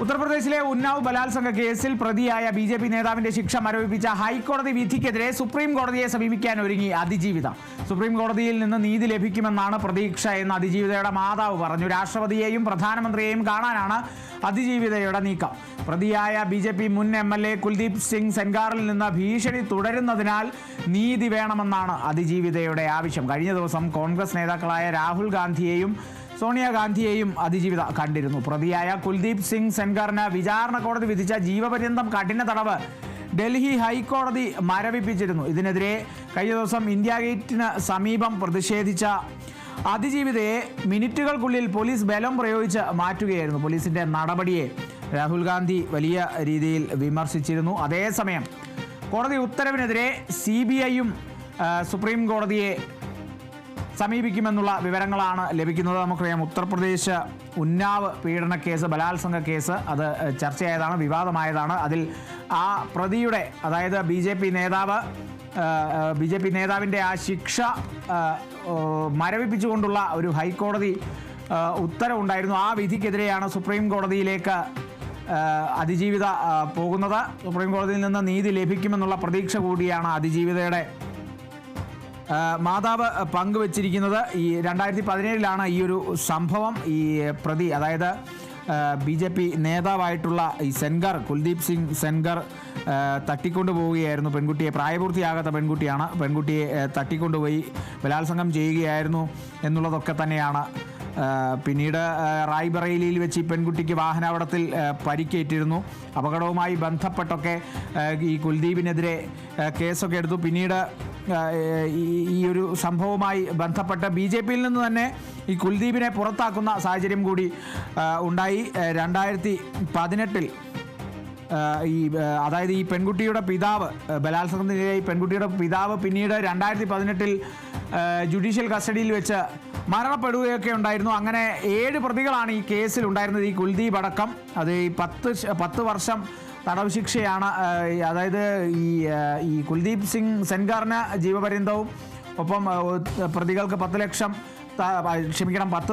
ഉത്തർപ്രദേശിലെ ഉന്നാവ് ബലാത്സംഗ കേസിൽ പ്രതിയായ ബിജെപി നേതാവിന്റെ ശിക്ഷ മരവിപ്പിച്ച ഹൈക്കോടതി വിധിക്കെതിരെ സുപ്രീം കോടതിയെ സമീപിക്കാൻ ഒരുങ്ങി അതിജീവിത. സുപ്രീം കോടതിയിൽ നിന്ന് നീതി ലഭിക്കുമെന്നാണ് പ്രതീക്ഷ എന്ന് അതിജീവിതയുടെ മാതാവ് പറഞ്ഞു. രാഷ്ട്രപതിയെയും പ്രധാനമന്ത്രിയെയും കാണാനാണ് അതിജീവിതയുടെ നീക്കം. പ്രതിയായ ബിജെപി മുൻ MLA കുൽദീപ് സിംഗ് സെൻഗാറിൽ നിന്ന് ഭീഷണി തുടരുന്നതിനാൽ നീതി വേണമെന്നാണ് അതിജീവിതയുടെ ആവശ്യം. കഴിഞ്ഞ ദിവസം കോൺഗ്രസ് നേതാക്കളായ രാഹുൽ ഗാന്ധിയെയും സോണിയാഗാന്ധിയെയും അതിജീവിത കണ്ടിരുന്നു. പ്രതിയായ കുൽദീപ് സിംഗ് സെൻഗറിന് വിചാരണ കോടതി വിധിച്ച ജീവപര്യന്തം കഠിന തടവ് ഡൽഹി ഹൈക്കോടതി മരവിപ്പിച്ചിരുന്നു. ഇതിനെതിരെ കഴിഞ്ഞ ദിവസം ഇന്ത്യ ഗേറ്റിന് സമീപം പ്രതിഷേധിച്ച അതിജീവിതയെ മിനിറ്റുകൾക്കുള്ളിൽ പോലീസ് ബലം പ്രയോഗിച്ച് മാറ്റുകയായിരുന്നു. പോലീസിന്റെ നടപടിയെ രാഹുൽ ഗാന്ധി വലിയ രീതിയിൽ വിമർശിച്ചിരുന്നു. അതേസമയം കോടതി ഉത്തരവിനെതിരെ CBIയും സുപ്രീം കോടതിയെ സമീപിക്കുമെന്നുള്ള വിവരങ്ങളാണ് ലഭിക്കുന്നത്. നമുക്കറിയാം, ഉത്തർപ്രദേശ് ഉന്നാവ് പീഡന കേസ്, ബലാത്സംഗ കേസ്, അത് ചർച്ചയായതാണ്, വിവാദമായതാണ്. അതിൽ ആ പ്രതിയുടെ, അതായത് ബി ജെ പി നേതാവിൻ്റെ ആ ശിക്ഷ മരവിപ്പിച്ചുകൊണ്ടുള്ള ഒരു ഹൈക്കോടതി ഉത്തരവുണ്ടായിരുന്നു. ആ വിധിക്കെതിരെയാണ് സുപ്രീം കോടതിയിലേക്ക് അതിജീവിത പോകുന്നത്. സുപ്രീം കോടതിയിൽ നിന്ന് നീതി ലഭിക്കുമെന്നുള്ള പ്രതീക്ഷ കൂടിയാണ് അതിജീവിതയുടെ മാതാവ് പങ്കുവച്ചിരിക്കുന്നത്. ഈ 2017 ഈ ഒരു സംഭവം. ഈ പ്രതി, അതായത് BJP നേതാവായിട്ടുള്ള ഈ കുൽദീപ് സിംഗ് സെൻഗർ തട്ടിക്കൊണ്ടുപോവുകയായിരുന്നു പെൺകുട്ടിയെ. പ്രായപൂർത്തിയാകാത്ത പെൺകുട്ടിയാണ്. പെൺകുട്ടിയെ തട്ടിക്കൊണ്ടുപോയി ബലാത്സംഗം ചെയ്യുകയായിരുന്നു എന്നുള്ളതൊക്കെ തന്നെയാണ്. പിന്നീട് റായ്ബറേലിയിൽ വെച്ച് ഈ പെൺകുട്ടിക്ക് വാഹനാപകടത്തിൽ പരിക്കേറ്റിരുന്നു. അപകടവുമായി ബന്ധപ്പെട്ടൊക്കെ ഈ കുൽദീപിനെതിരെ കേസൊക്കെ എടുത്തു. പിന്നീട് ഈ ഒരു സംഭവവുമായി ബന്ധപ്പെട്ട് BJPയിൽ നിന്ന് തന്നെ ഈ കുൽദീപിനെ പുറത്താക്കുന്ന സാഹചര്യം കൂടി ഉണ്ടായി. 2018 അതായത് ഈ പെൺകുട്ടിയുടെ പിതാവ്, ബലാത്സംഗത്തിനിടെ ഈ പെൺകുട്ടിയുടെ പിതാവ് പിന്നീട് 2018 ജുഡീഷ്യൽ കസ്റ്റഡിയിൽ വെച്ച് മരണപ്പെടുകയൊക്കെ ഉണ്ടായിരുന്നു. അങ്ങനെ 7 പ്രതികളാണ് ഈ കേസിൽ ഉണ്ടായിരുന്നത്, ഈ കുൽദീപ് അടക്കം. അത് ഈ 10 വർഷം തടവ് ശിക്ഷയാണ്. അതായത് ഈ കുൽദീപ് സിംഗ് സെൻഗാറിന് ജീവപര്യന്തവും, ഒപ്പം പ്രതികൾക്ക് 10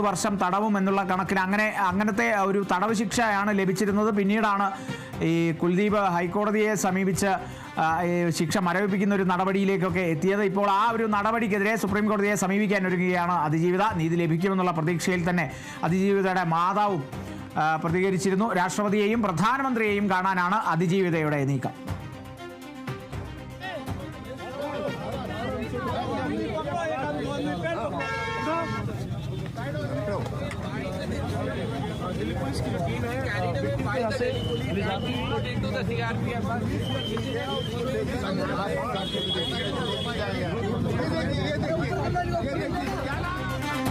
വർഷം തടവും എന്നുള്ള കണക്കിന് അങ്ങനത്തെ ഒരു തടവ് ശിക്ഷയാണ് ലഭിച്ചിരുന്നത്. പിന്നീടാണ് ഈ കുൽദീപ് ഹൈക്കോടതിയെ സമീപിച്ച് ശിക്ഷ മരവിപ്പിക്കുന്ന ഒരു നടപടിയിലേക്കൊക്കെ എത്തിയത്. ഇപ്പോൾ ആ ഒരു നടപടിക്കെതിരെ സുപ്രീം കോടതിയെ സമീപിക്കാൻ ഒരുങ്ങുകയാണ് അതിജീവിത. നീതി ലഭിക്കുമെന്നുള്ള പ്രതീക്ഷയിൽ തന്നെ അതിജീവിതയുടെ മാതാവും പ്രതികരിച്ചിരുന്നു. രാഷ്ട്രപതിയെയും പ്രധാനമന്ത്രിയെയും കാണാനാണ് അതിജീവിതയുടെ നീക്കം. to the CRPF.